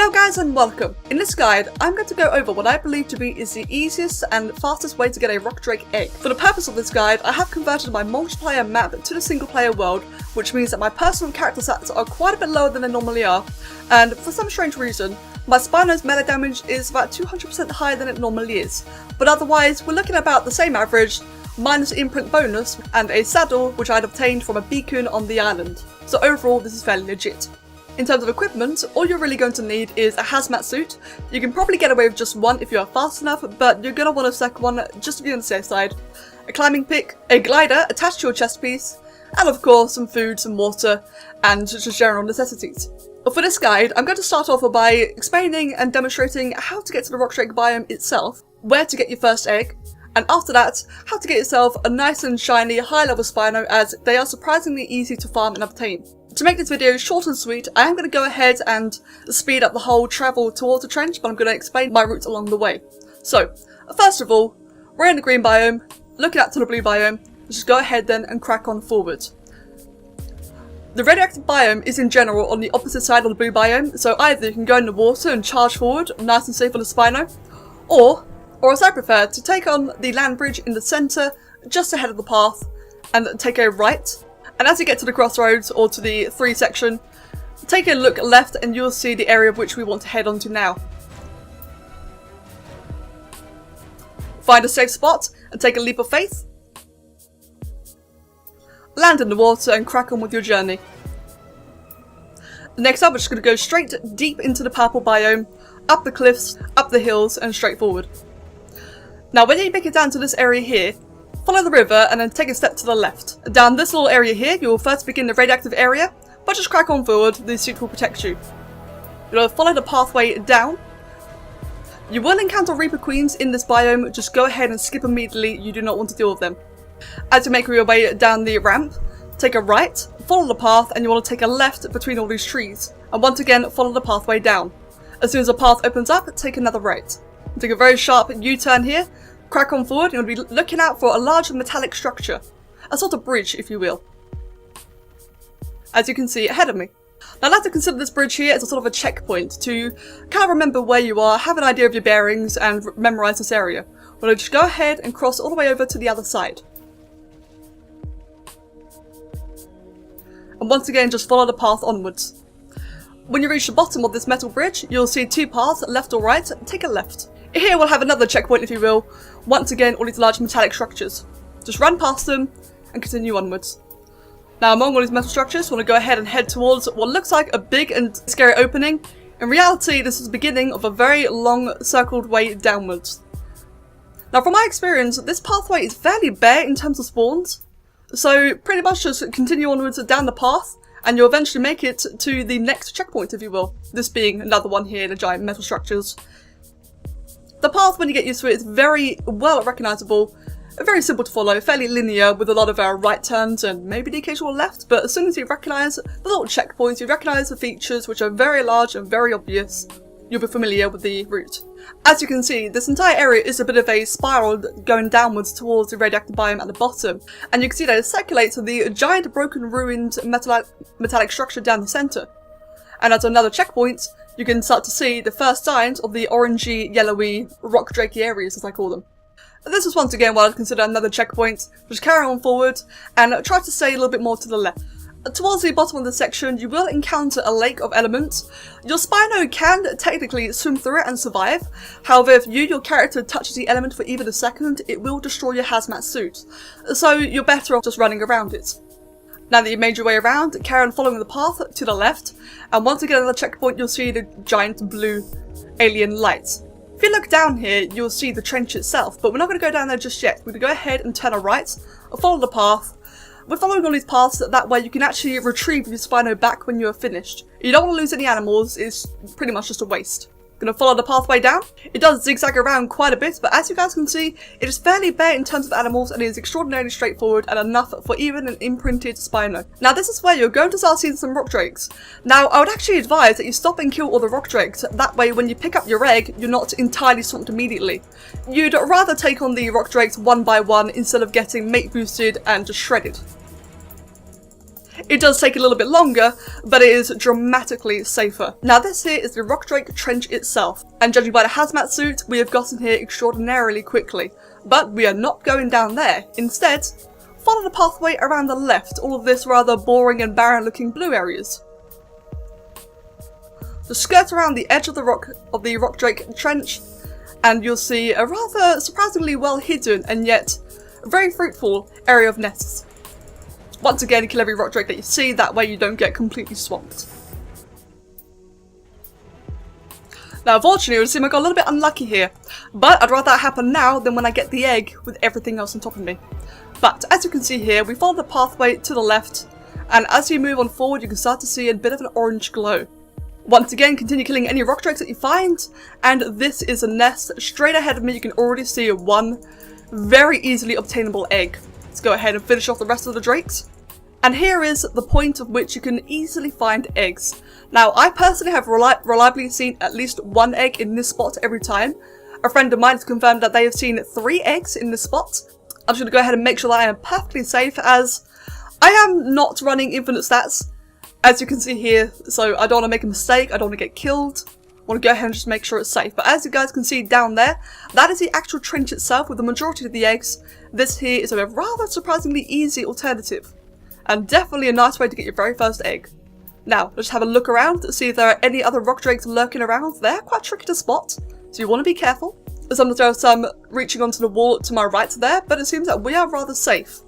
Hello guys and welcome. In this guide, I'm going to go over what I believe to be is the easiest and fastest way to get a rock drake egg. For the purpose of this guide, I have converted my multiplayer map to the single player world, which means that my personal character stats are quite a bit lower than they normally are, and for some strange reason, my Spino's melee damage is about 200% higher than it normally is, but otherwise we're looking at about the same average, minus imprint bonus, and a saddle which I'd obtained from a beacon on the island. So overall this is fairly legit. In terms of equipment, all you're really going to need is a hazmat suit. You can probably get away with just one if you are fast enough, but you're going to want a second one just to be on the safe side. A climbing pick, a glider attached to your chest piece, and of course some food, some water, and just general necessities. For this guide, I'm going to start off by explaining and demonstrating how to get to the rock drake biome itself, where to get your first egg, and after that, how to get yourself a nice and shiny high-level Spino, as they are surprisingly easy to farm and obtain. To make this video short and sweet, I am going to go ahead and speed up the whole travel towards the trench, but I'm going to explain my route along the way. So, first of all, we're in the green biome, looking out to the blue biome. Let's just go ahead then and crack on forward. The radioactive biome is in general on the opposite side of the blue biome, so either you can go in the water and charge forward, nice and safe on the Spino, or as I prefer, to take on the land bridge in the centre, just ahead of the path, and take a right. And as you get to the crossroads, or to the 3 section, take a look left and you'll see the area of which we want to head on to now. Find a safe spot and take a leap of faith. Land in the water and crack on with your journey. Next up, we're just going to go straight deep into the purple biome, up the cliffs, up the hills, and straight forward. Now when you make it down to this area here, follow the river and then take a step to the left. Down this little area here, you will first begin the radioactive area, but just crack on forward, the suit will protect you. You'll follow the pathway down. You will encounter Reaper Queens in this biome, just go ahead and skip immediately, you do not want to deal with them. As you make your way down the ramp, take a right, follow the path, and you want to take a left between all these trees. And once again, follow the pathway down. As soon as the path opens up, take another right. Take a very sharp U-turn here, crack on forward, and you'll be looking out for a large metallic structure. A sort of bridge, if you will. As you can see ahead of me. Now I like to consider this bridge here as a sort of a checkpoint to kind of remember where you are, have an idea of your bearings, and memorise this area. Well, just go ahead and cross all the way over to the other side. And once again, just follow the path onwards. When you reach the bottom of this metal bridge, you'll see 2 paths, left or right. Take a left. Here we'll have another checkpoint, if you will. Once again, all these large metallic structures. Just run past them and continue onwards. Now among all these metal structures, we want to go ahead and head towards what looks like a big and scary opening. In reality, this is the beginning of a very long circled way downwards. Now from my experience, this pathway is fairly bare in terms of spawns. So pretty much just continue onwards down the path and you'll eventually make it to the next checkpoint, if you will. This being another one here, the giant metal structures. The path, when you get used to it, is very well recognisable, very simple to follow, fairly linear with a lot of right turns and maybe the occasional left, but as soon as you recognise the little checkpoints, you recognise the features which are very large and very obvious, you'll be familiar with the route. As you can see, this entire area is a bit of a spiral going downwards towards the radioactive biome at the bottom, and you can see that it circulates the giant broken ruined metallic structure down the centre. And at another checkpoint, you can start to see the first signs of the orangey, yellowy, rock drakey areas, as I call them. This is once again what I'd consider another checkpoint. Just carry on forward and try to stay a little bit more to the left. Towards the bottom of the section, you will encounter a lake of elements. Your Spino can technically swim through it and survive. However, if your character touches the element for even a second, it will destroy your hazmat suit. So you're better off just running around it. Now that you've made your way around, carry on following the path to the left, and once you get to the checkpoint, you'll see the giant blue alien lights. If you look down here, you'll see the trench itself, but we're not going to go down there just yet. We're going to go ahead and turn a right, follow the path. We're following all these paths, that way you can actually retrieve your Spino back when you are finished. You don't want to lose any animals, it's pretty much just a waste. Gonna follow the pathway down. It does zigzag around quite a bit, but as you guys can see, it is fairly bare in terms of animals and it is extraordinarily straightforward and enough for even an imprinted Spino. Now this is where you're going to start seeing some rock drakes. Now I would actually advise that you stop and kill all the rock drakes, that way when you pick up your egg, you're not entirely swamped immediately. You'd rather take on the rock drakes one by one instead of getting mate boosted and just shredded. It does take a little bit longer, but it is dramatically safer. Now this here is the Rock Drake Trench itself, and judging by the hazmat suit, we have gotten here extraordinarily quickly. But we are not going down there. Instead, follow the pathway around the left, all of this rather boring and barren looking blue areas. Just skirt around the edge of the Rock Drake Trench, and you'll see a rather surprisingly well hidden and yet very fruitful area of nests. Once again, kill every rock drake that you see, that way you don't get completely swamped. Now unfortunately, it would seem I got a little bit unlucky here, but I'd rather that happen now than when I get the egg with everything else on top of me. But as you can see here, we follow the pathway to the left, and as you move on forward you can start to see a bit of an orange glow. Once again, continue killing any rock drakes that you find, and this is a nest. Straight ahead of me you can already see one very easily obtainable egg. Let's go ahead and finish off the rest of the drakes. And here is the point of which you can easily find eggs. Now, I personally have reliably seen at least one egg in this spot every time. A friend of mine has confirmed that they have seen 3 eggs in this spot. I'm just going to go ahead and make sure that I am perfectly safe, as I am not running infinite stats, as you can see here, so I don't want to make a mistake, I don't want to get killed. I want to go ahead and just make sure it's safe. But as you guys can see down there, that is the actual trench itself with the majority of the eggs. This here is a rather surprisingly easy alternative, and definitely a nice way to get your very first egg. Now, let's have a look around to see if there are any other rock drakes lurking around. They're quite tricky to spot, so you want to be careful. Sometimes there are some reaching onto the wall to my right there, but it seems that we are rather safe.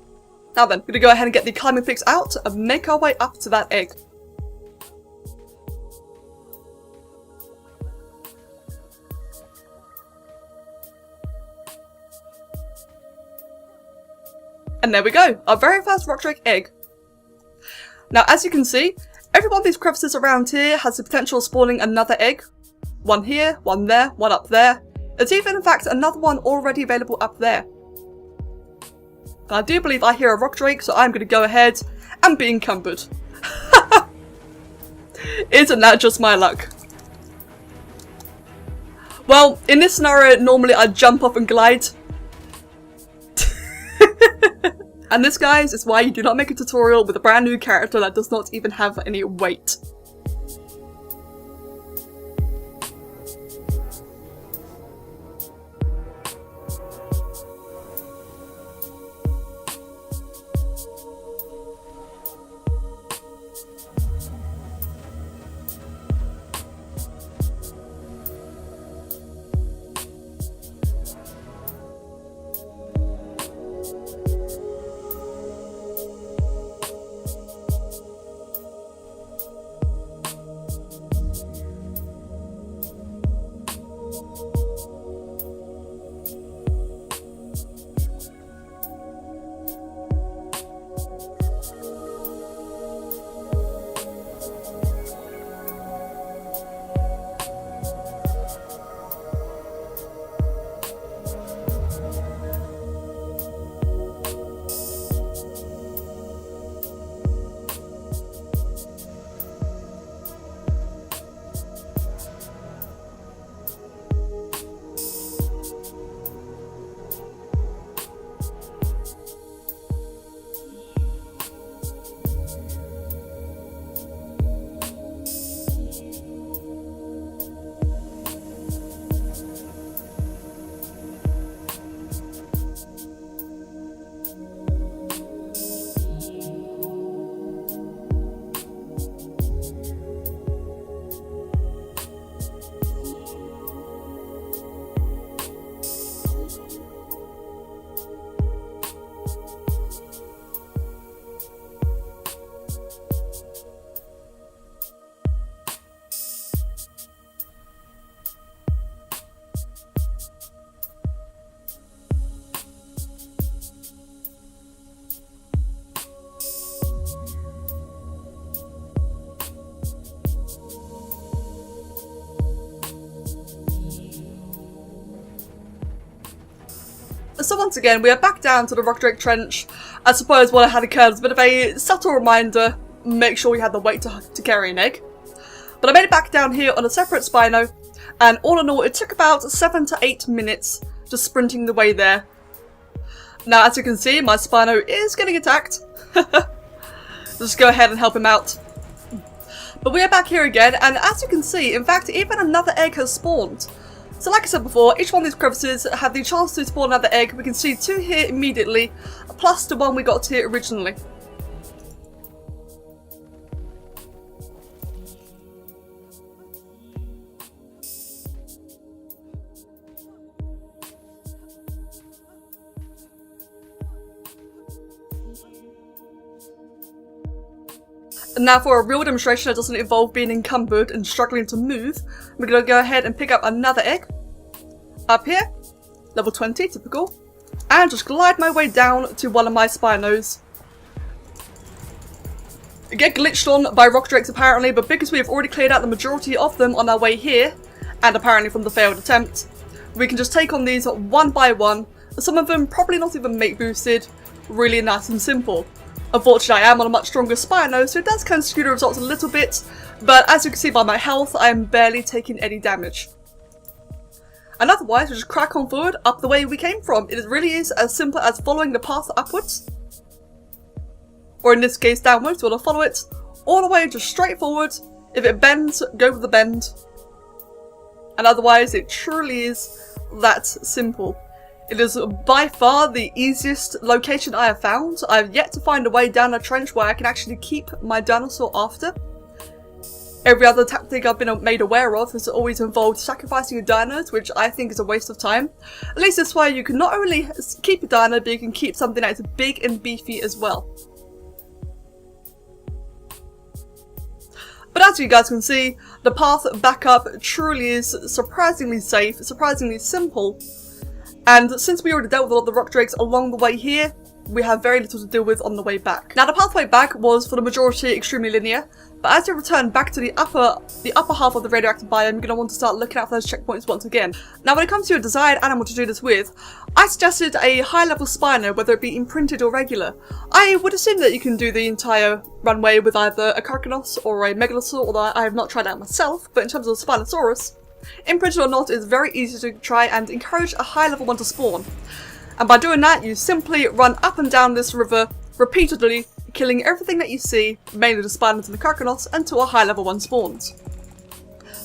Now then, we're going to go ahead and get the climbing picks out and make our way up to that egg. And there we go, our very first rock drake egg. Now as you can see, every one of these crevices around here has the potential of spawning another egg. One here, one there, one up there. There's even in fact another one already available up there. But I do believe I hear a rock drake, so I'm going to go ahead and be encumbered. Isn't that just my luck? Well, in this scenario, normally I'd jump off and glide. And this, guys, is why you do not make a tutorial with a brand new character that does not even have any weight. So once again, we are back down to the Rock Drake Trench. I suppose what I had occurred was a bit of a subtle reminder, make sure you had the weight to carry an egg. But I made it back down here on a separate Spino, and all in all it took about 7 to 8 minutes just sprinting the way there. Now as you can see, my Spino is getting attacked. just go ahead and help him out. But we are back here again, and as you can see, in fact, even another egg has spawned. So like I said before, each one of these crevices have the chance to spawn another egg. We can see 2 here immediately, plus the one we got here originally. And now for a real demonstration that doesn't involve being encumbered and struggling to move, we're going to go ahead and pick up another egg. Up here, level 20, typical. And just glide my way down to one of my Spinos. Get glitched on by rock drakes apparently, but because we have already cleared out the majority of them on our way here, and apparently from the failed attempt, we can just take on these one by one. Some of them probably not even mate boosted, really nice and simple. Unfortunately, I am on a much stronger Spino, so it does kind of skew the results a little bit, but as you can see by my health, I am barely taking any damage. And otherwise, we just crack on forward up the way we came from. It really is as simple as following the path upwards, or in this case downwards. We'll follow it all the way just straight forward. If it bends, go with the bend. And otherwise, it truly is that simple. It is by far the easiest location I have found. I have yet to find a way down a trench where I can actually keep my dinosaur after. Every other tactic I've been made aware of has always involved sacrificing your dinos, which I think is a waste of time. At least this way you can not only keep a dino, but you can keep something that is big and beefy as well. But as you guys can see, the path back up truly is surprisingly safe, surprisingly simple. And since we already dealt with a lot of the rock drakes along the way here, we have very little to deal with on the way back. Now the pathway back was for the majority extremely linear, but as you return back to the upper half of the radioactive biome, you're going to want to start looking out for those checkpoints once again. Now when it comes to your desired animal to do this with, I suggested a high level Spino, whether it be imprinted or regular. I would assume that you can do the entire runway with either a Carcanos or a Megalosaur, although I have not tried that myself, but in terms of Spinosaurus, imprinted or not, it's very easy to try and encourage a high level one to spawn. And by doing that, you simply run up and down this river repeatedly, killing everything that you see, mainly the Spinos and the Carcanos, until a high level one spawns.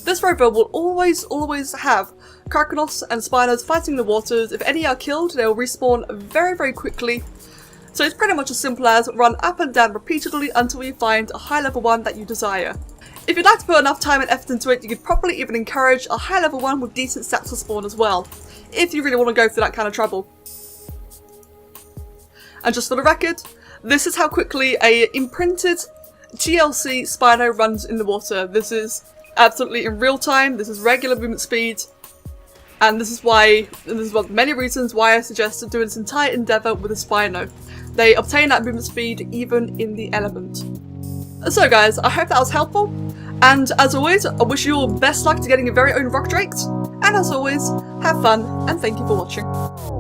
This river will always have Carcanos and Spinos fighting the waters. If any are killed, they'll respawn very quickly. So it's pretty much as simple as run up and down repeatedly until you find a high level one that you desire. If you'd like to put enough time and effort into it, you could probably even encourage a high level one with decent stats to spawn as well, if you really want to go through that kind of trouble. And just for the record, this is how quickly a imprinted GLC Spino runs in the water. This is absolutely in real time, this is regular movement speed, and this is one of many reasons why I suggest doing this entire endeavour with a Spino. They obtain that movement speed even in the element. So guys, I hope that was helpful, and as always, I wish you all best luck to getting your very own rock drakes, and as always, have fun, and thank you for watching.